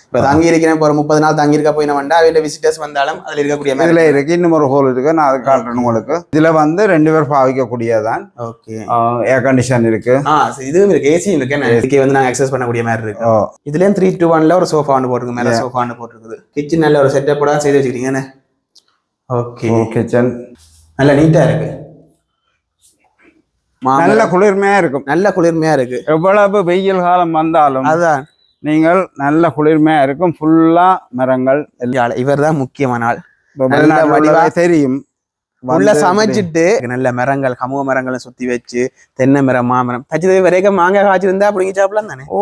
இப்போ தங்கி இருக்கிறேன் இப்போ ஒரு 30 நாள் தங்கி இருக்க போய் நம்ம அவையில விசிட்டர்ஸ் வந்தாலும் அதில் இருக்கக்கூடிய இதில் இருக்கு. இன்னும் ஒரு ஹோல் இருக்கு, நான் அதை காட்டுறேன் உங்களுக்கு. இதில் வந்து 2 பேர் பாவிக்கக்கூடியதான். ஓகே, ஏர் கண்டிஷன் இருக்கு. இதுவும் இருக்கு, ஏசியும் இருக்கு. ஏசிக்கு வந்து நாங்கள் அக்சஸ் பண்ணக்கூடிய மாதிரி இருக்கு. இதுலேயும் 3-2-1 ஒரு சோஃபா ஒன்று போட்டுருக்கு, மேலே சோஃபா ஒன்று போட்டுருக்குது. கிச்சன் நல்ல ஒரு செட்டப்போட செய்து வச்சுக்கிட்டீங்கன்னு. ஓகே, கிச்சன் நல்ல நீட்டாக இருக்கு, நல்ல குளிர்மையா இருக்கும். நல்ல குளிர்மையா இருக்கு. எவ்வளவு வெயில் காலம் வந்தாலும் அதான் நீங்கள் நல்ல குளிர்மையா இருக்கும். ஃபுல்லா மரங்கள். இவர் தான் முக்கியமான ஆள், தெரியும். உள்ள சமைச்சிட்டு நல்ல மரங்கள், கமுக மரங்களை சுத்தி வச்சு தென்னை மரம், மாமரம் தச்சு வரைக்கும் மாங்காய் காய்ச்சிருந்தா அப்படிங்க சாப்பிடலாம் தானே. ஓ,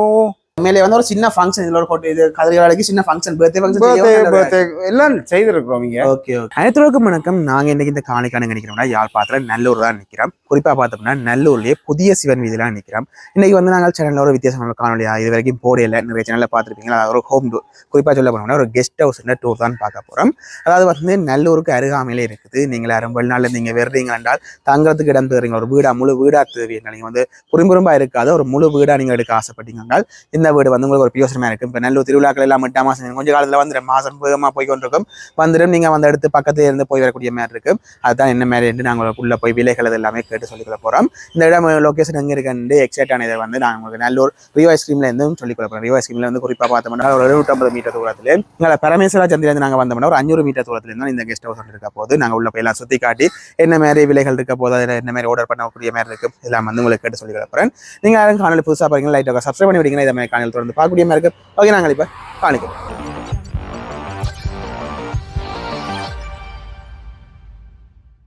மேலே வந்து ஒரு சின்ன ஃபங்க்ஷன், இதுல ஒரு இது கதிர்காலைக்கு சின்ன ஃபங்க்ஷன், பர்த்டே ஃபங்க்ஷன் எல்லாம் செய்திருக்கிறோம் இங்க. Okay okay. அனைத்துக்கும் வணக்கம். நாங்க இன்னைக்கு இந்த காணிக்கான நினைக்கிறோம்னா யாழ்ப்பாணத்துல நல்லூர் தான் நிற்கிறோம். குறிப்பா பார்த்தோம்னா நல்லூர்லயே புதிய சிவன் வீதியெல்லாம் நிற்கிறோம். இன்னைக்கு வந்து நாங்கள் சேனல்ல ஒரு வித்தியாசமான காணொலியா இது வரைக்கும் போடையில நிறைய சேனல்ல பார்த்துருப்பீங்களா, ஒரு ஹோம் டூர், குறிப்பா சொல்ல போனோம்னா ஒரு கெஸ்ட் ஹவுஸ் டூர் தான் பார்க்க போறோம். அதாவது வந்து நல்லூருக்கு அருகாமையிலே இருக்குது. நீங்க யாரும் வெளிநாள்ல நீங்க வெறுறீங்க என்றால் தங்குறதுக்கு இடம் தேடுறீங்க, ஒரு வீடா முழு வீடா தேவையா, நீங்க வந்து புறம்புறம்பா இருக்காத ஒரு முழு வீடா நீங்க எடுக்க ஆசைப்பட்டீங்க என்றால் இந்த வீடு வந்து உங்களுக்கு ஒரு பியோசனமா இருக்கும். இப்போ நல்லூர் திருவிழாக்கள் எல்லாம் 8 மாசம் கொஞ்ச காலத்துல வந்து 2 மாசம் வேகமா போய் கொண்டிருக்கும். வந்துடும், நீங்க வந்து எடுத்து பக்கத்துல இருந்து போய் வரக்கூடிய மாதிரி இருக்கும். அதுதான் என்ன மாதிரி என்று நாங்கள் உள்ள போய் விலைகள் எல்லாமே கேட்டு சொல்லிக்கொள்ள போறோம். இந்த இடம் லொகேஷன் எங்க இருக்குன்னு எக்ஸைட் ஆனதை வந்து நான் உங்களுக்கு நல்லூர் ரியோ ஐஸ்கிரீம்ல இருந்தும் சொல்லிக்கொள்ள போறோம். ரியோ ஐஸ்கிரீம்ல வந்து குறிப்பா பார்த்தோம்னா ஒரு 750 மீட்டர் தூரத்துல எங்களை பரமேஸ்வரா சந்திரிலிருந்து நாங்கள் வந்தோம்னா ஒரு 500 மீட்டர் தூரத்துல இருந்தால் இந்த கெஸ்ட் ஹவுஸ் இருக்க போது நாங்கள் உள்ள போய் எல்லாம் சுத்தி காட்டி என்ன மாதிரி விலைகள் இருக்க போது, அதில் என்ன மாதிரி ஆர்டர் பண்ணக்கூடிய மாதிரி இருக்கும் எல்லாம் வந்து உங்களுக்கு கேட்டு சொல்லிக்கொள்ள போறேன். நீங்க யாரும் காணொலி புதுசாக பாருங்க, லைட்டாக சப்ஸ்கிரைப் பண்ணி விடுங்க. இதை மாதிரி காணொலி தொடர்ந்து பார்க்கக்கூடிய மாதிரி இருக்கு. ஓகே, நாங்கள் இப்போ காணிக்கிறோம்.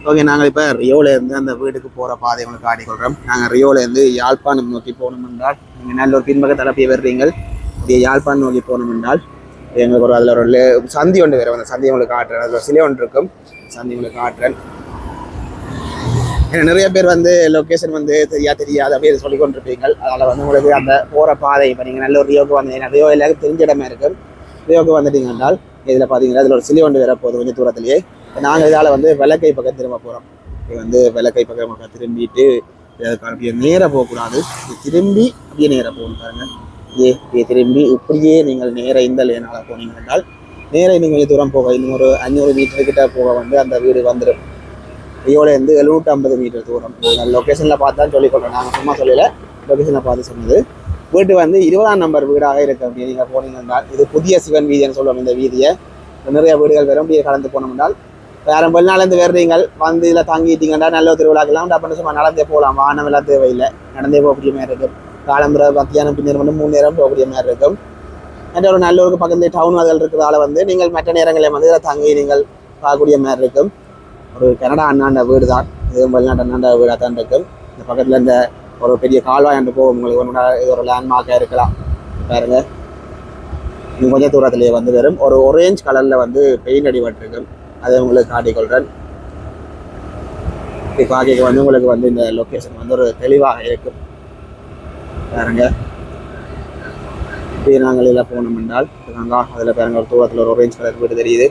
ஓகே, நாங்கள் இப்போ ரியோலேருந்து அந்த வீட்டுக்கு போகிற பாதை உங்களுக்கு காட்டிக்கொள்கிறோம். நாங்கள் ரியோலேருந்து யாழ்ப்பாணம் நோக்கி போகணும் என்றால் நீங்கள் நல்ல ஒரு பின்பக்க தரப்பியை வர்றீங்கள். இப்படியே யாழ்ப்பாணம் நோக்கி போகணும் என்றால் எங்களுக்கு ஒரு அதில் ஒரு சந்தி ஒன்று வேறு, அந்த சந்தி உங்களுக்கு காட்டுறேன். அதில் ஒரு சிலை ஒன்று இருக்கும், சந்தி உங்களுக்கு காட்டுறேன். ஏன்னா நிறைய பேர் வந்து லொக்கேஷன் வந்து தெரியாது அப்படியே சொல்லி கொண்டிருப்பீங்க. அதில் வந்து உங்களுக்கு அந்த போகிற பாதை இப்போ நீங்கள் நல்ல ஒரு ரியோக்கு வந்தீங்கன்னா, ரியோ எல்லாருக்கும் தெரிஞ்ச இடமே இருக்கும். ரியோக்கு வந்துட்டீங்க என்றால் இதில் பார்த்தீங்கன்னா அதில் ஒரு சிலை ஒன்று வேற போகுது கொஞ்சம் தூரத்துலேயே. நாங்கள் இதால் வந்து வெள்ளக்கை பக்கம் திரும்ப போகிறோம். இது வந்து வெள்ளக்கை பக்கம் திரும்பிட்டு அப்படியே நேராக போகக்கூடாது, திரும்பி அப்படியே நேராக போகணும் பாருங்கள். இப்படியே திரும்பி இப்படியே நீங்கள் நேராக இந்த லேனால் போனீங்க என்றால் நேராக நீங்கள் தூரம் போக இன்னும் ஒரு 500 மீட்டர்கிட்ட போக வந்து அந்த வீடு வந்துடும். ரியோலேருந்து 750 மீட்டர் தூரம். லொக்கேஷனில் பார்த்து தான் சொல்லிக்கொள்கிறோம், நாங்கள் சும்மா சொல்லலை, லொக்கேஷனில் பார்த்து சொன்னது. வீட்டு வந்து 20ஆம் நம்பர் வீடாக இருக்குது. அப்படி நீங்கள் போனீங்க என்றால் இது புதிய சிவன் வீதின்னு சொல்லுவோம். இந்த வீதியை நிறைய வீடுகள் வரும். அப்படியே கலந்து போனோம் என்றால் வேறு வெளிநாளேருந்து வேறுங்கள் வந்து இதில் தங்கிட்டீங்கன்னா நல்ல திருவிழாக்கெல்லாம் அப்படின்னு சும்மா நடந்தே போகலாம், வாகனம் எல்லாம் தேவையில்லை, நடந்தே போகக்கூடிய மாதிரி இருக்கும். காலம்புற மத்தியானம் பின்னர் வந்து 3 நேரம் போகக்கூடிய மாதிரி இருக்கும். மற்ற ஒரு நல்லூருக்கு பக்கத்துலேயே டவுன் அதில் இருக்கிறதால வந்து நீங்கள் மற்ற நேரங்களில் வந்து இதில் தங்கி நீங்கள் பார்க்கக்கூடிய மாதிரி இருக்கும். ஒரு கனடா அண்ணாண்ட வீடு தான் இது, வெளிநாட்டு அண்ணாண்ட வீடாக தான் இருக்கும். இந்த பக்கத்தில் இந்த ஒரு பெரிய கால்வாய் அண்டு போகும், உங்களுக்கு இது ஒரு லேண்ட்மார்க்காக இருக்கலாம் பாருங்க. இன்னும் கொஞ்சம் தூரத்திலேயே வந்து வரும். ஒரு ஆரஞ்சு கலரில் வந்து பெயிண்ட் அடிபட்டிருக்கும், அதை உங்களுக்கு காட்டிக்கொள்கிறேன். இப்படி பார்க்க வந்து உங்களுக்கு வந்து இந்த லொக்கேஷன் வந்து ஒரு தெளிவாக இருக்கும் பாருங்க. இப்படி நாங்கள் இதில் போனோம் என்றால் அதில் பாருங்க ஒரு தூரத்தில் ஒரு ஆரஞ்சு கலர் வீடு தெரியுது.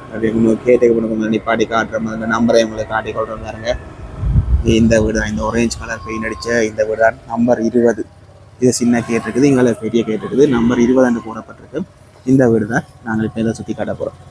அப்படி உங்களுக்கு கேட்டுக்கு பண்ணுங்க, நிப்பாட்டி காட்டுறோம். அந்த நம்பரை உங்களுக்கு காட்டிக்கொள்கிறோம் பாருங்க. இந்த வீடு தான், இந்த ஆரஞ்சு கலர் பெயிண்ட் அடித்த இந்த வீடு தான் நம்பர் 20. இது சின்ன கேட் இருக்குது, இங்கே பெரிய கேட் இருக்குது, நம்பர் 20 போடப்பட்டிருக்கு. இந்த வீடு தான் நாங்கள் இப்போ இதை சுற்றி காட்ட போகிறோம்.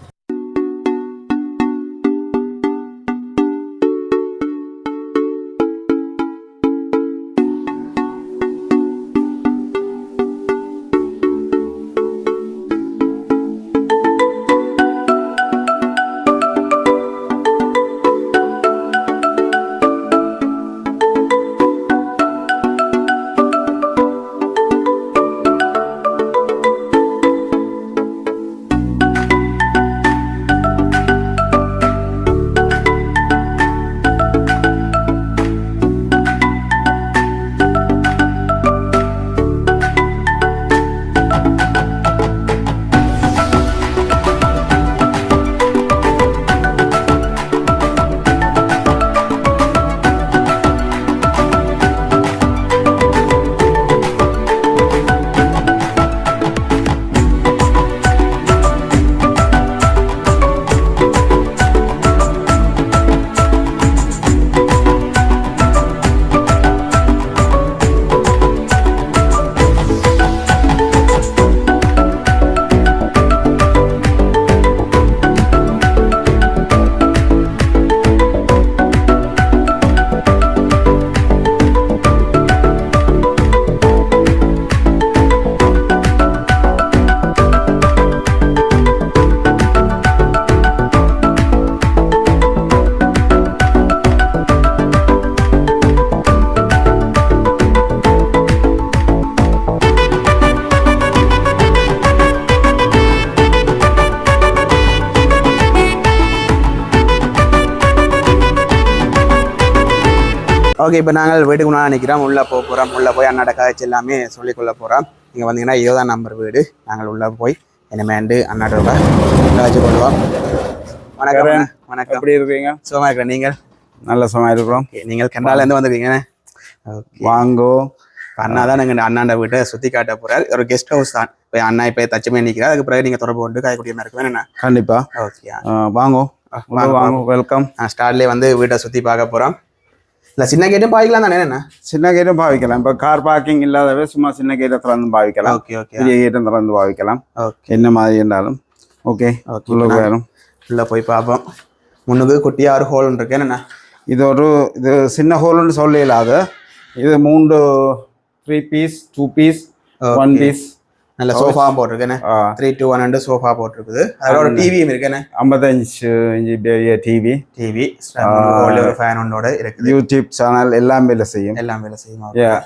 ஓகே, இப்போ நாங்கள் வீட்டுக்கு முன்னாடி நிற்கிறோம். உள்ளே போக போகிறோம். உள்ளே போய் அண்ணாட காய்ச்சி எல்லாமே சொல்லிக்கொள்ள போகிறோம். இங்கே வந்தீங்கன்னா 20ஆம் நம்பர் வீடு. நாங்கள் உள்ளே போய் என்னமேண்டு அண்ணாட காய்ச்சி கொள்வோம். வணக்கம். வணக்கம். எப்படி இருக்கீங்க? சுகமாக இருக்கிறேன். நீங்கள்? நல்ல சுகமாக இருக்கிறோம். நீங்கள் கெண்டாலேருந்து வந்துருக்கீங்க. வாங்கோ. அண்ணா தான் நாங்கள் அண்ணாண்ட வீட்டை சுற்றி காட்ட போகிறார். ஒரு கெஸ்ட் ஹவுஸ் தான். இப்போ அண்ணா இப்போ தச்சுமே நிற்கிறார். அதுக்கு பிறகு நீங்கள் தொடர்பு கொண்டு காயக்கூடிய மாதிரி இருக்கும். என்ன? கண்டிப்பாக. ஓகே, வாங்கோ வாங்க. வெல்கம். ஸ்டார்ட்லேயே வந்து வீட்டை சுற்றி பார்க்க போகிறோம். இல்லை, சின்ன கேட்டும் பாவிக்கலாம் தானே? என்ன சின்ன கேட்டும் பாவிக்கலாம். இப்போ கார் பார்க்கிங் இல்லாதவே சும்மா சின்ன கேட்டை திறந்து பாவிக்கலாம். Okay okay. பெரிய கேட்டும் திறந்து பாவிக்கலாம். ஓகே, என்ன மாதிரி இருந்தாலும் ஓகே. உள்ள போயிடும். உள்ளே போய் பார்ப்போம். முன்னுக்கு குட்டியாக ஒரு ஹோல் இருக்கு. என்னண்ணா இது சின்ன ஹோல்னு சொல்லல. இது 3 பீஸ் 2 பீஸ் 1 பீஸ் நல்ல சோஃபா போட்டிருக்கேன். 3-2-1 சோஃபா போட்டிருக்குது. அதோட டிவியும் இருக்கேன். 55 இன்ச்சு பெரிய டிவி ஒரு ஃபேன் ஒன்னோட இருக்குது. யூடியூப் சேனல் எல்லாம் வேலை செய்யும்.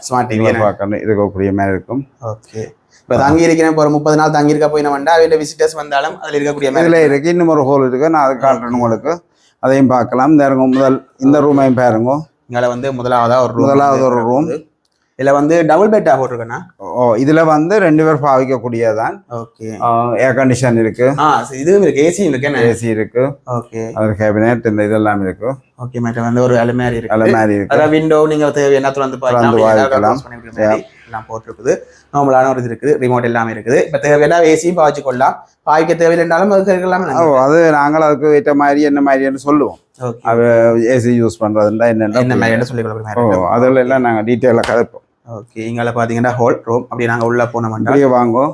ஸ்மார்ட் டிவி பார்க்கணும் இருக்கக்கூடிய மாதிரி இருக்கும். ஓகே, இப்போ தங்கி இருக்கிறேன். இப்போ ஒரு 30 நாள் தங்கி இருக்க போய் நம்ம வீட்டில் விசிட்டர்ஸ் வந்தாலும் அதில் இருக்கக்கூடிய இதில் இருக்கு. இன்னும் ஒரு ஹோல் இருக்கு. நான் அதை காட்டுறேன் உங்களுக்கு. அதையும் பார்க்கலாம். இந்த ரூமையும் பாருங்க. இங்கே வந்து முதலாவது ஒரு ரூம். இதில் வந்து டபுள் பெட்டா போட்டிருக்கேண்ணா. இதுல வந்து 2 பேர் பாவிக்கக்கூடியதான். ஓகே, ஏர் கண்டிஷன் இருக்கு. இதுவும் இருக்கு. ஏசியும் இருக்கு. ஏசி இருக்கு. ஓகே, அது கேபினெட் இந்த இதெல்லாம் இருக்கு. ஓகே, மற்ற வந்து ஒரு அலுமாரி இருக்கு. அலுமாரி இருக்கு. அதாவது விண்டோ நீங்க தேவையான வந்து பார்க்கலாம். எல்லாம் போட்டிருக்குது. நார்மலான ஒரு இது இருக்குது. ரிமோட் எல்லாமே இருக்குது. இப்போ தேவையான ஏசியும் பாய்ச்சி கொள்ளலாம். பாய்க்க தேவையில்லைனாலும் அது இருக்கலாம். அது நாங்கள் அதுக்கு ஏற்ற மாதிரி என்ன மாதிரின்னு சொல்லுவோம். ஏசி யூஸ் பண்றதுன்னா என்ன மாதிரி சொல்லிக்கொள்ள அதில் எல்லாம் நாங்கள் டீட்டெயிலாக கதைப்போம். ஓகே, இங்கே பார்த்தீங்கன்னா ஹோல் ரூம். அப்படி நாங்கள் உள்ளே போனோம்னா வாங்கோ.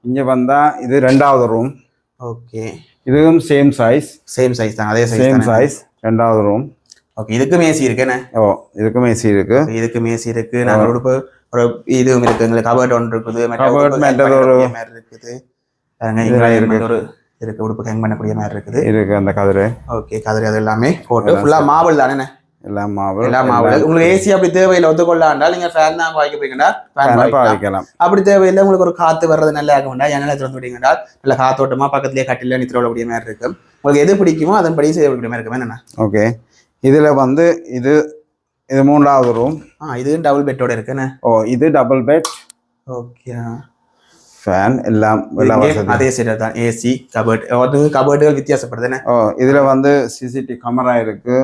இங்கே வந்தால் இது 2வது ரூம். ஓகே, இதுவும் சேம் சைஸ் தான். அதே சைஸ் 2வது ரூம். ஓகே, இதுக்கும் ஏசி இருக்குண்ணே. இதுக்கும் ஏசி இருக்கு. இதுக்கும் ஏசி இருக்கு. நாங்கள் உடுப்பு ஒரு இதுவும் இருக்கு. எங்களுக்கு கபர்ட் ஒன்று இருக்குது. ஒரு மாதிரி இருக்குது. ஒரு இருக்கு. உடுப்பு ஹேங் பண்ணக்கூடிய மாதிரி இருக்கு அந்த கதிரை. ஓகே, கதிரை அது எல்லாமே போட்டு ஃபுல்லாக மாவல் தானே? எல்லாம் மாவு. உங்களுக்கு ஏசி அப்படி தேவையில்லை ஒத்துக்கொள்ளாண்டால் நீங்க ஃபேன் தான் பாய்க்க போய்க்கண்டா பாவிக்கலாம். அப்படி தேவையில்லை உங்களுக்கு ஒரு காத்து வர்றது நல்லா இருக்க வேண்டாம். எண்ணெய் திறந்து விட்டீங்கன்னா நல்ல காத்தோட்டமா பக்கத்துலேயே கட்டில நித்திர விடக்கூடிய மாதிரி இருக்கும். உங்களுக்கு எது பிடிக்குமோ அதன்படி செய்யக்கூடிய மாதிரி இருக்கும். என்னன்னா ஓகே, இதுல வந்து இது 3வது ரூம். இது டபுள் பெட்டோட இருக்குண்ணே. இது டபுள் பெட். ஓகே, ஃபேன் எல்லாம் அதே சைடு தான். ஏசி கபர்டுகள் வித்தியாசப்படுதுண்ணே. இதுல வந்து சிசிடிவி கேமரா இருக்கு.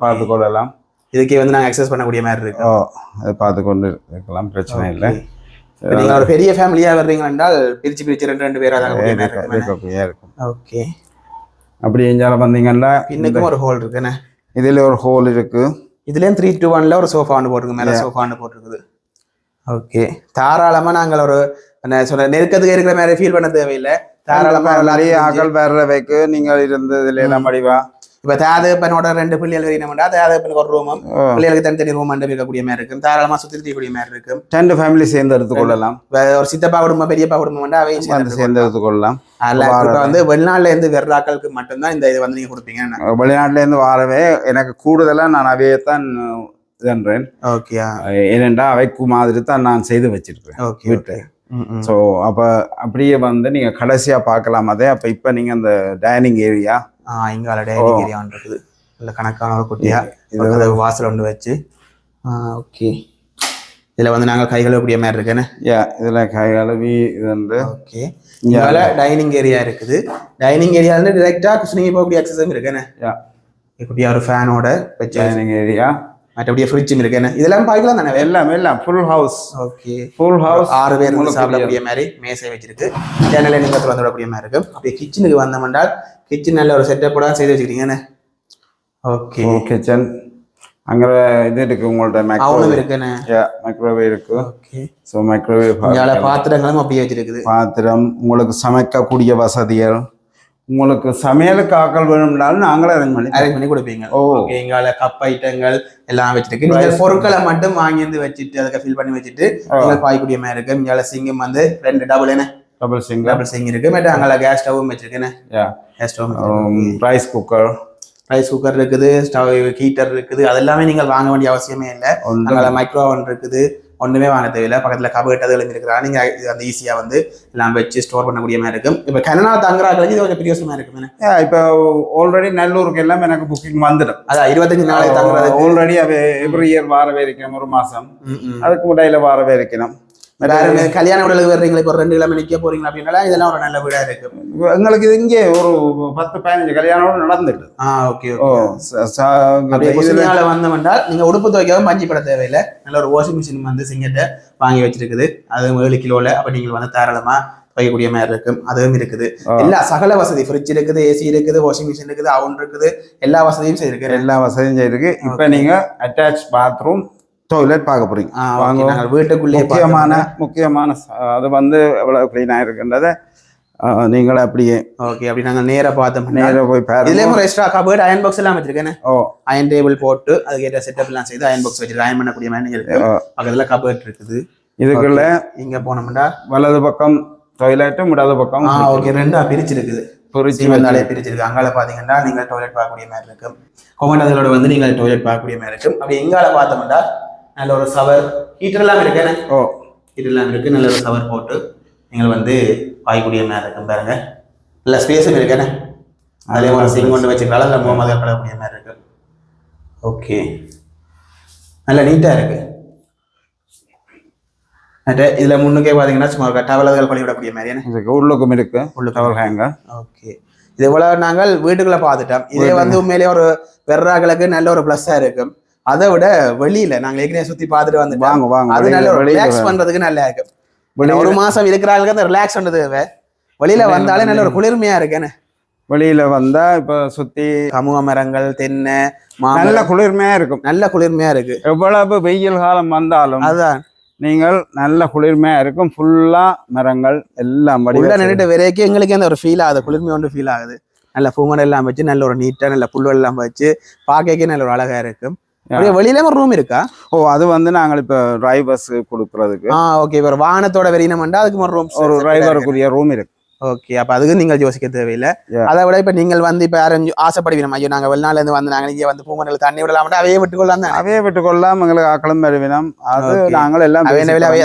பார்த்து கொள்ளலாம். இதுக்கே வந்து நாங்கள் அக்சஸ் பண்ணக்கூடிய மாதிரி இருக்கு. அதை பார்த்து கொண்டு இருக்கலாம். பிரச்சனை இல்லை. நீங்க ஒரு பெரிய ஃபேமிலியா வர்றீங்க என்றால் பிரிச்சு 2 பேரா இருக்கும். ஓகே, அப்படி எஞ்சால வந்தீங்கன்னா இன்னும் ஒரு ஹோல் இருக்குண்ணே. இதுல ஒரு ஹோல் இருக்கு. இதுலயும் 3-2-1 ஒரு சோஃபா ஒன்று போட்டிருக்கு. மேல சோஃபா ஒன்று போட்டிருக்குது. ஓகே, தாராளமா நாங்கள் ஒரு நெருக்கத்துக்கு இருக்கிற மாதிரி ஃபீல் பண்ண தேவையில்லை. தாராளமா நிறைய ஆக்கள் வர்றவைக்கு நீங்கள் இருந்ததுல எல்லாம் படிவா. இப்ப தேதப்பனோட 2 பிள்ளைகள் வரீங்கன்னா தேதப்பனுக்கு ஒரு ரூமும் பிள்ளைகளுக்கு தனித்தனி ரூம் இருக்கக்கூடிய மாதிரி இருக்கும். தாராளமா சுத்திக்கூடிய மாதிரி இருக்கும். 2 ஃபேமிலி சேர்ந்து எடுத்துக்கொள்ளலாம். ஒரு சித்தப்பா குடும்பம் பெரியப்பா குடும்பம் அவை சேர்ந்து எடுத்துக்கொள்ளலாம். இப்ப வந்து வெளிநாட்டுல இருந்து வெறாக்களுக்கு மட்டும்தான் இந்த இது வந்து நீங்க கொடுப்பீங்க. வெளிநாட்டுல இருந்து வாரவே எனக்கு கூடுதலா நான் அவையத்தான் இதன்றேன். ஓகே, ஏனென்றா அவைக்கு மாதிரி தான் நான் செய்து வச்சிருக்கேன் வீட்டை. ஸோ அப்போ அப்படியே வந்து நீங்கள் கடைசியாக பார்க்கலாம். அதே அப்போ இப்போ நீங்கள் அந்த டைனிங் ஏரியா இங்கால டைனிங் ஏரியா ஒன்று இருக்குது. இல்லை கணக்கான ஒரு குட்டியா இது வாசல் ஒன்று வச்சு. ஓகே, இதில் வந்து நாங்கள் கை கழுவக்கூடிய மாதிரி இருக்குன்னு. இதில் கை கழுவி இது வந்து. ஓகே, இங்கால டைனிங் ஏரியா இருக்குது. டைனிங் ஏரியாவில் டிரெக்டாக குஸ்னிங்க போகக்கூடிய அக்சஸும் இருக்குன்னு. குட்டியா ஒரு ஃபேனோட வச்சு டைனிங் ஏரியா. மற்றபடியே ஃப்ரிட்ஜும் இருக்கு. என்ன இதெல்லாம் பார்க்கலாம் தானே? எல்லாம் full house. Okay, full house. 6 பேர் சாப்பிடக்கூடிய மாதிரி மேசை வச்சிருக்கு. ஜன்னலை நீங்கள் திறந்து விடக்கூடிய மாதிரி இருக்கும். அப்படியே கிச்சனுக்கு வந்தோம்னால் கிச்சன் நல்ல ஒரு செட்டப்போட செய்து வச்சுக்கிட்டீங்கன்னு. ஓகே, கிச்சன் அங்கே இது இருக்கு. உங்கள்ட்ட மைக்ரோவேவ் இருக்குன்னு. மைக்ரோவேவ் இருக்கு. ஓகே, ஸோ மைக்ரோவேவ் பாத்திரங்களும் அப்படியே வச்சிருக்குது. பாத்திரம் உங்களுக்கு சமைக்கக்கூடிய வசதிகள். உங்களுக்கு சமையலுக்கு ஆக்கள் வேணும்னாலும் நாங்களே அரேஞ்ச் பண்ணி கொடுப்பீங்க. ஓகே, எங்கால கப் ஐட்டங்கள் எல்லாம் வச்சிருக்கு. நீங்க பொருட்களை மட்டும் வாங்கி வச்சுட்டு அதுக்கு ஃபில் பண்ணி வச்சுட்டு நீங்கள் பாய்க்கூடிய மாதிரி இருக்கு. இங்கால சிங்கும் வந்து 2 டபுள் சிங் இருக்கு. மேட்ட அங்கே கேஸ் ஸ்டவ்வும் வச்சிருக்கேன். கேஸ் ஸ்டவ், ரைஸ் குக்கர் இருக்குது. ஸ்டவ் ஹீட்டர் இருக்குது. அதெல்லாமே நீங்கள் வாங்க வேண்டிய அவசியமே இல்லை. அங்கே மைக்ரோவன் இருக்குது. ஒன்றுமே வாங்க தேவையில்லை. பக்கத்தில் கபேட் அதுகளும் இருக்கிறா. நீங்கள் அந்த ஈஸியாக வந்து எல்லாம் வச்சு ஸ்டோர் பண்ணக்கூடிய மாதிரி இருக்கும். இப்போ கனடா தங்குறாங்களுக்கு இது கொஞ்சம் பிரியோசமாக இருக்கும். இப்போ ஆல்ரெடி நல்லூருக்கு எல்லாம் எனக்கு புக்கிங் வந்துடும். அதான் 25 நாளைக்கு தங்குறது ஆல்ரெடி அது எவ்ரி இயர் வாரவே இருக்கணும், ஒரு மாதம் அதுக்கு முடையில வாரவே இருக்கணும். கல்யாண உடலுக்கு வர்றீங்களா, இப்போ 2 கிழமை நிற்க போறீங்களா அப்படின்னா இதெல்லாம் ஒரு நல்ல வீடா இருக்கு. எங்களுக்கு இது இங்கே ஒரு 10-15 கல்யாணம் நடந்துட்டு. ஓகே. வந்தோம்னா நீங்க உடுப்பு துவைக்கவும் பஞ்சு பட தேவையில்லை. நல்ல ஒரு வாஷிங் மிஷின் வந்து சிங்கத்தை வாங்கி வச்சிருக்குது. அது 7 கிலோல. அப்ப நீங்கள் வந்து தாராளமா துவைக்கக்கூடிய மாதிரி இருக்கும். அதுவும் இருக்குது. எல்லா சகல வசதி, ஃப்ரிட்ஜ் இருக்குது, ஏசி இருக்குது, வாஷிங் மிஷின் இருக்குது, அவன் இருக்குது, எல்லா வசதியும் செய்திருக்கு. எல்லா வசதியும் செய்திருக்கு. இப்ப நீங்க அட்டாச் பாத்ரூம், டாய்லெட் பார்க்க போறீங்க. வீட்டுக்குள்ளே முக்கியமான அது வந்து எவ்வளவு கிளீனா இருக்குன்றத நீங்களே அப்படியே ஓகே அப்படி நாங்க நேரா பார்த்தோம். நேரா போய் பாருங்க. இதுலயே ஒரு எக்ஸ்ட்ரா கபோர்ட், அயன் பாக்ஸ் எல்லாம் வச்சிருக்கேன். அயன் டேபிள் போட்டு அதுக்கேற்ற செட்டப் எல்லாம் செய்து அயன் பாக்ஸ் வச்சிருக்கேன். அயன் பண்ணக்கூடிய மாதிரி இருக்கு. பக்கத்துல கபோர்ட் இருக்குது. இதுக்குள்ள இங்க போனோம்னா வலது பக்கம் டாய்லெட்டும் இடது பக்கம் ஓகே ரெண்டா பிரிச்சிருக்குது. பிரிச்சிருக்கு. அங்கால பாத்தீங்கன்னா நீங்க டாய்லெட் பார்க்கக்கூடிய மாதிரி இருக்கும். கொமண்டதோட வந்து நீங்க டாய்லெட் பார்க்கக்கூடிய மாதிரி இருக்கும். அப்படி எங்கால பார்த்தோம்னா நல்ல ஒரு ஷவர், ஹீட்டர் எல்லாம் இருக்கு. ஹீட்டர் எல்லாம் இருக்கு. நல்ல ஒரு ஷவர் போட்டு நீங்கள் வந்து பாய்க்கூடிய மாதிரி இருக்கும். பாருங்க நல்ல ஸ்பேஸும் இருக்குண்ணே. அதே ஒரு சிங் கொண்டு வச்சுக்கலாம். இல்லை முகமது கலக்கூடிய மாதிரி இருக்கு. ஓகே நல்ல நீட்டா இருக்கு. இதுல முன்னுக்கே பாத்தீங்கன்னா சும்மா டவல்கள் பழிவிடக்கூடிய மாதிரி உள்ளுக்கும் இருக்கு. Towel hanger. ஓகே இது போல நாங்கள் வீட்டுக்குள்ள பார்த்துட்டோம். இதே வந்து உண்மையிலேயே ஒரு வெர்ராக்களுக்கு நல்ல ஒரு பிளஸ்ஸா இருக்கும். அதை விட வெளியில நாங்க ஏற்கனவே சுத்தி பார்த்துட்டு வந்து அது நல்ல ரிலாக்ஸ் பண்றதுக்கு நல்லா இருக்கு. ஒரு மாசம் இருக்கிறாங்களுக்கு அந்த ரிலாக்ஸ் பண்றது வெளியில வந்தாலே நல்ல ஒரு குளிர்மையா இருக்குன்னு. வெளியில வந்தா இப்ப சுத்தி சமூக மரங்கள், தென்னை, நல்ல குளிர்மையா இருக்கும். நல்ல குளிர்மையா இருக்கு. எவ்வளவு வெயில் காலம் வந்தாலும் அதான் நீங்கள் நல்ல குளிர்மையா இருக்கும். ஃபுல்லா மரங்கள் எல்லாம் நின்றுட்டு வரைக்கும் எங்களுக்கு அந்த ஒரு ஃபீல் ஆகுது. குளிர்மை ஒன்று ஃபீல் ஆகுது. நல்ல பூங்கடை எல்லாம் வச்சு நல்ல ஒரு நீட்டா நல்ல புல்வெள் எல்லாம் வச்சு பார்க்க நல்ல ஒரு அழகா இருக்கும். வெளியில ஒரு ரூம் இருக்கா? அது வந்து நாங்கள் இப்ப டிரைவர்ஸ் கொடுக்கறதுக்கு. ஓகே. ஒரு வாகனத்தோட வெறினம்ண்டா அதுக்கு ஒரு ரூம், ஒரு டிரைவருக்குரிய ரூம் இருக்கு. ஓகே. அப்ப அதுக்கு நீங்கள் யோசிக்க தேவையில்லை. அதை விட இப்ப நீங்கள் வந்து இப்ப யாரும் ஆசைப்படுவீங்க, ஐயோ நாங்க வெளிநாட்டுல இருந்து வந்து நாங்க இங்க வந்து பூங்கடல் தண்ணி விடலாம், அவையே விட்டுக்கொள்ளலாம் தான். அவையே விட்டுக்கொள்ளலாம். எங்களுக்கு ஆக்களும் வருவினம். அது நாங்கள் எல்லாம்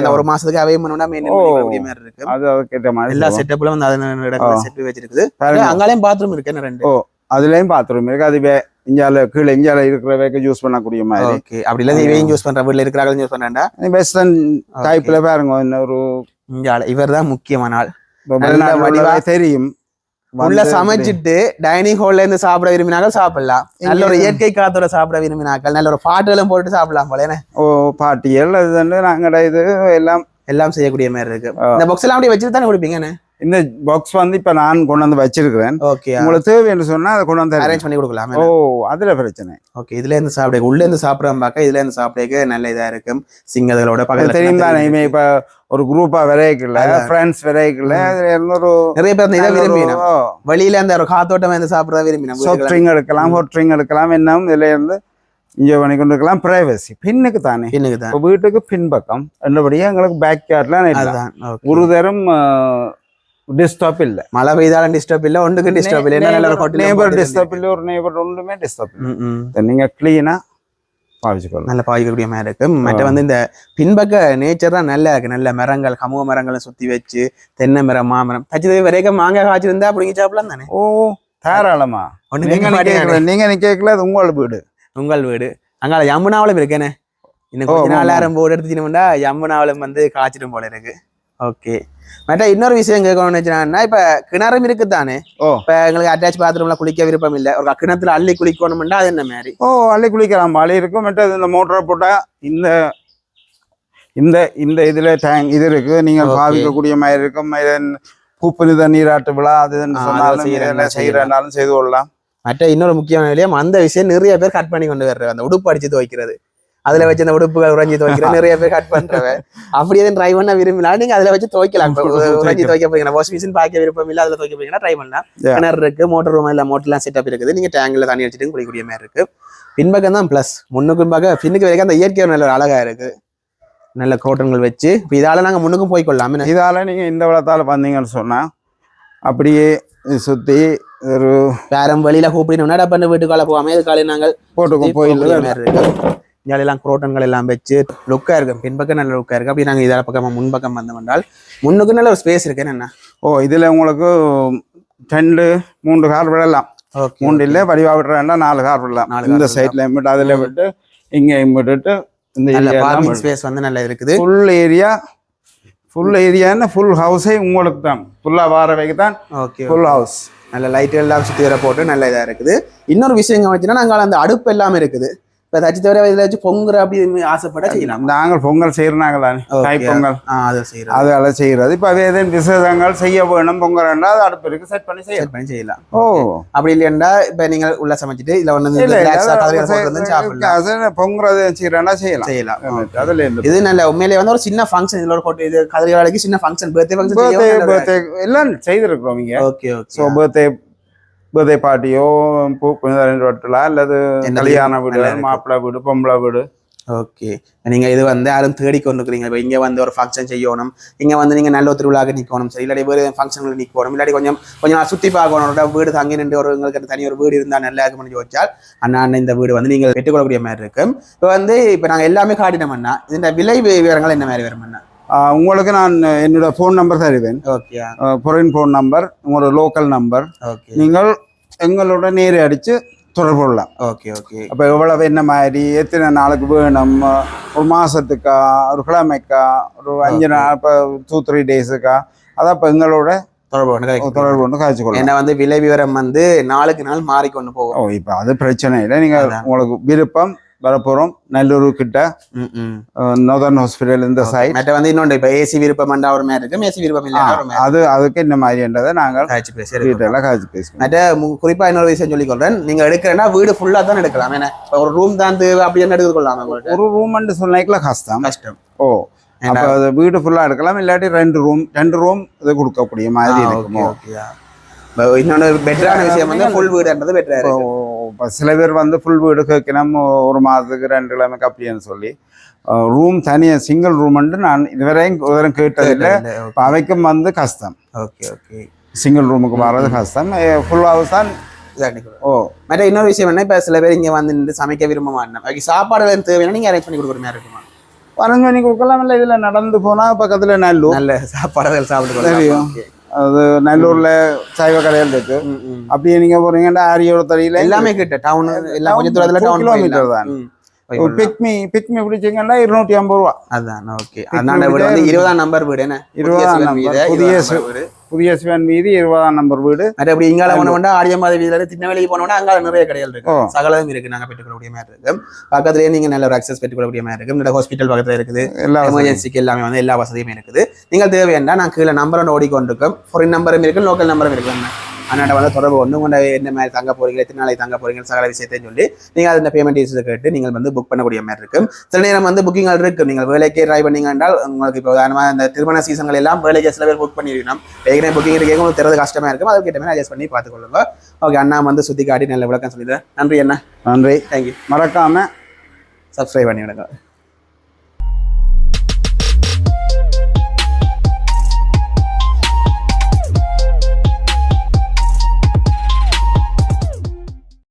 அந்த ஒரு மாசத்துக்கு அவையே பண்ணா மாதிரி இருக்கு. அது கேட்ட மாதிரி எல்லா செட்டப்ல வந்து அதன் செட் வச்சிருக்குது. அங்காலையும் பாத்ரூம் இருக்கு 2. அதுலயும் பாத்ரூம் இருக்கு. அது இந்தியால கீழே இந்தியால இருக்கிற யூஸ் பண்ணக்கூடிய மாதிரி. ஓகே. அப்படி இல்ல இவையும் யூஸ் பண்ற, வீட்டுல இருக்கிறாங்க யூஸ் பண்றேன்டா. வெஸ்டர்ன் டைப்ல பாருங்க. இன்னொரு இவர் தான் முக்கியமான ஆள். தெரியும். உள்ள சமைச்சிட்டு டைனிங் ஹால்ல இருந்து சாப்பிட விரும்பினாக்கள் சாப்பிடலாம். நல்ல ஒரு இயற்கை காத்தோட சாப்பிட விரும்பினாக்கள் நல்ல ஒரு பாட்டுகளும் போட்டு சாப்பிடலாம் போல. பாட்டியல் அது வந்து நாங்க இது எல்லாம் செய்யக்கூடிய மாதிரி இருக்கு. இந்த பாக்ஸ் எல்லாம் அப்படியே வச்சுட்டு தானே குடிப்பீங்கன்னு? இந்த பாக்ஸ் வந்து இப்ப நான் கொண்டு வந்து வச்சிருக்கிறேன். ஓகே. உங்களுக்கு தேவை என்று சொன்னா அதை கொண்டு வந்து அரேஞ்ச் பண்ணி கொடுக்கலாம். அதுல பிரச்சனை. ஓகே. இதுல இருந்து சாப்பிட, உள்ள இருந்து சாப்பிடாம பார்க்க இதுல இருந்து சாப்பிட நல்ல இதா இருக்கும். சிங்கங்களோட பக்கத்துல தெரியும் தானே. இப்ப ஒரு குரூப்பா விரைக்கல, ஃப்ரெண்ட்ஸ் விரைக்கல, ஒரு நிறைய பேர் இதை விரும்பினோம். வெளியில அந்த ஒரு காத்தோட்டம் வந்து சாப்பிட விரும்பினோம். சாஃப்ட் ட்ரிங்க் எடுக்கலாம், ஹாட் ட்ரிங்க் எடுக்கலாம். என்ன இதுல இருந்து என்ஜாய் பண்ணி கொண்டு இருக்கலாம். பிரைவசி பின்னுக்கு தானே. வீட்டுக்கு பின்பக்கம் என்னபடியே எங்களுக்கு பேக் யார்ட்ல ஒரு தரம் டிஸ்டர்ப் இல்ல. மழை பெய்தாலும் டிஸ்டர்ப் இல்ல, ஒன்றுக்கு டிஸ்டர்ப் இல்ல. நேபர் டிஸ்டர்ப் இல்ல, ஒரு நேபர் ஒன்றுமே டிஸ்டர்ப் இல்ல. நீங்க கிளீனா பாவிச்சுக்கணும். நல்ல பாவிக்கக்கூடிய மாதிரி இருக்கு. மற்ற வந்து இந்த பின்பக்க நேச்சர் தான் நல்லா இருக்கு. நல்ல மரங்கள், கமுக மரங்களை சுத்தி வச்சு, தென்னை மரம், மாமரம் தச்சு வரைக்கும் மாங்காய் காய்ச்சிருந்தா அப்படிங்க சாப்பிடலாம் தானே. தாராளமா. நீங்க கேட்கல, அது உங்கள் வீடு. உங்கள் வீடு. அங்கால யமுனாவளம் இருக்கேனே. இன்னும் கொஞ்ச நாள் ஆரம் போர்டு எடுத்துட்டீங்கன்னா யமுனாவளம் வந்து காய்ச்சிடும் போல இருக்கு. ஓகே. மற்ற இன்னொரு விஷயம் கேட்கணும்னு வச்சுனா, இப்ப கிணறும் இருக்குதானே. இப்ப எங்களுக்கு அட்டாச் பாத்ரூம்ல குளிக்க விருப்பம் இல்ல, ஒரு கிணத்துல அள்ளி குளிக்கணும்னா அது என்ன மாதிரி? அள்ளி குளிக்கலாம். அள்ளி இருக்கும். மற்றது இந்த மோட்டரை போட்டா இந்த இந்த இந்த இதுல டேங்க் இது இருக்கு. நீங்க பாவிக்கக்கூடிய மாதிரி இருக்கும். பூப்பனித நீராட்டு விழா அது செய்யறதுனாலும் செய்து கொள்ளலாம். மற்ற இன்னொரு முக்கியமான விஷயம், அந்த விஷயம் நிறைய பேர் கட் பண்ணி கொண்டு வர்றது, அந்த உடுப்பு அடிச்சு துவைக்கிறது. அதுல வச்சு அந்த உடுப்புகள் உறைஞ்சி துவைக்கிறது நிறைய பேர் கட் பண்றவன். அப்படி எதுவும் ட்ரை பண்ண விரும்பினா நீங்க அதுல வச்சு துவைக்கலாம். உறைஞ்சி துவைக்க போறீங்கன்னா, வாஷிங் மிஷின் பார்க்க விருப்பம் இல்லை, அதுல துவைக்க போறீங்கன்னா ட்ரை பண்ணலாம். கிணறு இருக்கு, மோட்டர் ரூம் இல்ல, மோட்டர்லாம் செட்டப் இருக்குது. நீங்க டேங்க்ல தண்ணி அடிச்சுட்டு குடிக்கக்கூடிய மாதிரி இருக்கு. பின்பக்கம் தான் பிளஸ். முன்னுக்கும் பார்க்க பின்னுக்கு வரைக்கும் அந்த இயற்கை நல்ல ஒரு அழகா இருக்கு. நல்ல கோட்டங்கள் வச்சு இப்ப இதால நாங்க முன்னுக்கும் போய்கொள்ளலாம். இதால நீங்க இந்த வளத்தால வந்தீங்கன்னு சொன்னா அப்படியே சுத்தி ஒரு வேற வழியில கூப்பிட்டு பண்ண வீட்டுக்கால போகாம இது காலையில் நாங்கள் போட்டுக்கோம். போயிடலாம். இங்கெல்லாம் குரோட்டன்கள் எல்லாம் வச்சு லுக்காக இருக்கும், பின்பக்கம் நல்ல லுக்காக இருக்குது. அப்படி நாங்கள் இதில் பக்கம் முன்பக்கம் வந்தோம் என்றால் முன்னுக்கு நல்ல ஒரு ஸ்பேஸ் இருக்கு. என்ன இதில் உங்களுக்கு 2-3 கார் விடலாம். 3 இல்லை வடிவா விடுறா 4 கார் விடலாம். இந்த சைட்ல விட்டு அதில் விட்டு இங்கேயும் விட்டுட்டு இந்த பார்க்கிங் ஸ்பேஸ் வந்து நல்லா இருக்குது. ஃபுல் ஏரியான்னு ஃபுல் ஹவுஸே உங்களுக்கு தான் ஃபுல்லாக வாரவைக்கு தான். ஓகே, ஃபுல் ஹவுஸ் நல்ல லைட் எல்லாம் சுற்றி வர போட்டு நல்ல இதாக இருக்குது. இன்னொரு விஷயம் வச்சுன்னா நாங்கள் அந்த அடுப்பு எல்லாமே இருக்குது. இப்போ தச்சு தவிர இதில் வச்சு பொங்கல் அப்படி ஆசைப்பட செய்யலாம். நாங்கள் பொங்கல் செய்யறாங்களானே, தைப்பொங்கல் அதை செய்யறோம். அதெல்லாம் செய்யறது. இப்போ அதே விசேஷங்கள் செய்ய வேணும் பொங்கல்னா அது அடுப்பு இருக்கு, செட் பண்ணி செய்யலாம். அப்படி இல்லையா இப்போ நீங்கள் உள்ள சமைச்சிட்டு இல்லை ஒன்று பொங்கல் செய்யறா செய்யலாம். அதுல இது நல்ல உண்மையிலே வந்து ஒரு சின்ன ஃபங்க்ஷன் இதில் போட்டு இது கதிரி வேலைக்கு சின்ன ஃபங்க்ஷன் பர்த்டே எல்லாம் செய்திருக்கிறோம் இங்க. Okay okay. பர்த்டே பார்ட்டியோ வட்டலாம் அல்லது கல்யாண வீடு, மாப்பிள்ளை வீடு, பொம்பளை வீடு. ஓகே, நீங்க இது வந்து யாரும் தேடி கொண்டு இருக்கிறீங்க. இப்போ இங்க வந்து ஒரு ஃபங்க்ஷன் செய்யணும், இங்க வந்து நீங்க நல்ல திருவிழாக்கு நிற்கணும், சரி இல்லாட்டி வேறு ஃபங்க்ஷன்கள் நிற்கணும், இல்லாட்டி கொஞ்சம் சுற்றி பார்க்கணும், வீடு தங்கி நின்று ஒரு உங்களுக்கு தனி ஒரு வீடு இருந்தால் நல்லா இருக்கும்னு வச்சால் அண்ணா இந்த வீடு வந்து நீங்கள் பெற்றுக்கொள்ளக்கூடிய மாதிரி இருக்கும். இப்போ நாங்கள் எல்லாமே காட்டினோம்னா இந்த விலை விவரங்கள் என்ன மாதிரி வரும்னா உங்களுக்கு நான் என்னோட ஃபோன் நம்பர் தருவேன். ஓகே, ஃபாரின் ஃபோன் நம்பர், உங்களோட லோக்கல் நம்பர். ஓகே, நீங்கள் எங்களோட நேரே அடித்து தொடர்பு கொள்ளலாம். Okay okay. அப்போ எவ்வளவு என்ன மாதிரி எத்தனை நாளுக்கு வேணும், ஒரு மாதத்துக்கா, ஒரு கிழமைக்கா, ஒரு 5 நாள், இப்போ 2-3 டேஸுக்கா, அதான் இப்போ எங்களோட தொடர்பு கொண்டு காய்ச்சி கொள்ளலாம். ஏன்னா வந்து விலை விவரம் வந்து நாளுக்கு நாள் மாறிக்கொண்டு போகும். இப்போ அது பிரச்சனை இல்லை. நீங்கள் உங்களுக்கு விருப்பம் வரப்போறோம் நல்லூர் கிட்ட நார்தர்ன் ஹாஸ்பிட்டல் இந்த சைட். மற்ற வந்து இன்னொன்று இப்போ ஏசி விருப்பம் ஒரு மாதிரி இருக்கும், ஏசி விருப்பம் இல்லை அதுக்கு இந்த மாதிரின்றதை நாங்கள் காய்ச்சி பேசுவோம். மற்ற குறிப்பா இன்னொரு விஷயம் சொல்லிக்கொள்றேன், நீங்க எடுக்கிறேன்னா வீடு ஃபுல்லா தான் எடுக்கலாம். ஏன்னா ஒரு ரூம் தான் அப்படின்னு எடுத்துக்கொள்ளலாம். ஒரு ரூம் சொன்ன கஷ்டம். அப்போ அது வீடு ஃபுல்லா எடுக்கலாம், இல்லாட்டி 2 ரூம் இது கொடுக்கக்கூடிய மாதிரி இருக்கும். இன்னொன்று பெட்டரான விஷயம் வந்து ஃபுல் வீடுன்றது பெட்டரா இருக்கு. சில பேர் வந்து ஃபுல் வீடு கேட்கணும், ஒரு மாதத்துக்கு 2 கிழமைக்கு அப்படின்னு சொல்லி ரூம் தனியாக சிங்கிள் ரூம் நான் இதுவரையும் கேட்டதில்லை. அவைக்கும் வந்து கஷ்டம். Okay okay. சிங்கிள் ரூமுக்கு வர்றது கஷ்டம். ஃபுல் ஹவுஸ் தான். மற்ற இன்னொரு விஷயம் என்ன, இப்போ சில பேர் இங்கே வந்து சமைக்க விரும்ப மாட்டேன், சாப்பாடு தேவையான நீங்கள் அரேஞ்ச் பண்ணி கொடுக்குற மாதிரி இருக்குமா? அரேஞ்ச் பண்ணி கொடுக்கலாம். இல்லை இதில் நடந்து போனால் பக்கத்தில் நல்ல சாப்பாடுகள் சாப்பிட்டு தெரியும். அது நல்லூர்ல சைவ கடைகள் இருக்கு. அப்படியே நீங்க போறீங்கன்னா ஆரியோட தடியில எல்லாமே கிட்ட டவுன் எல்லாம் கொஞ்சம் தூரத்துல கிலோமீட்டர் தான். பிக்மி பிடிச்சிங்கன்னா 250 ரூபா. அதான். ஓகே, அண்ணாண்ட வீடு வந்து 20ஆம் நம்பர் வீடு. என்ன 20ஆம் நம்பர் புதிய சிவன் வீதி 20ஆம் நம்பர் வீடு. அப்படி இங்கால போனோம்னா ஆரியமாத வீதியில திருநெல்வேலி போனோம்னா அங்கால நிறைய கடைகள் இருக்கு, சகலதும் இருக்கு. நாங்க பெற்றுக்கொள்ளக்கூடிய மாதிரி இருக்கு. பக்கத்துலயே நீங்க நல்ல ஒரு அக்சஸ் பெற்றுக்கொள்ளக்கூடிய மாதிரி இருக்கு. இந்த ஹாஸ்பிட்டல் பக்கத்துல இருக்குது, எல்லா எமர்ஜென்சிக்கு எல்லாமே வந்து எல்லா வசதியுமே இருக்குது. நீங்கள் தேவையா நான் கீழே நம்பர் ஓடிக்கொண்டிருக்கோம், ஃபாரின் நம்பரும் இருக்கு, லோக்கல் நம்பரும் இருக்கு. அண்ணாட்ட வந்து தொடர்பு வந்து உங்களை என்ன மாதிரி தங்க போறீங்க, எத்தனை நாளைக்கு தங்க போறீங்க, சகல விஷயத்தையும் சொல்லி நீங்கள் அந்த பேமெண்ட் டீட்டெயில்ஸ் கேட்டு நீங்கள் வந்து புக் பண்ணக்கூடிய மாதிரி இருக்கும். சில நேரம் வந்து புக்கிங்கள் இருக்கு. நீங்கள் வேலைக்கே ட்ரை பண்ணீங்க என்றால் உங்களுக்கு இப்போ உதாரணமாக இந்த திருமண சீசன்கள் எல்லாம் வேலைக்கு சில பேர் புக் பண்ணிருக்கணும். ஏற்கனவே புக்கிங் இருக்கே உங்களுக்கு தெரியாது கஷ்டமா இருக்கும். அதுக்கிட்ட மாதிரி அட்ஜஸ்ட் பண்ணி பார்த்துக்கொள்ளுங்க. ஓகே, அண்ணா வந்து சுற்றி காட்டி நல்ல விளக்கம் சொல்லிடுறேன். நன்றி அண்ணா. நன்றி, தேங்க்யூ. மறக்காம சப்ஸ்கிரைப் பண்ணி விடுங்க.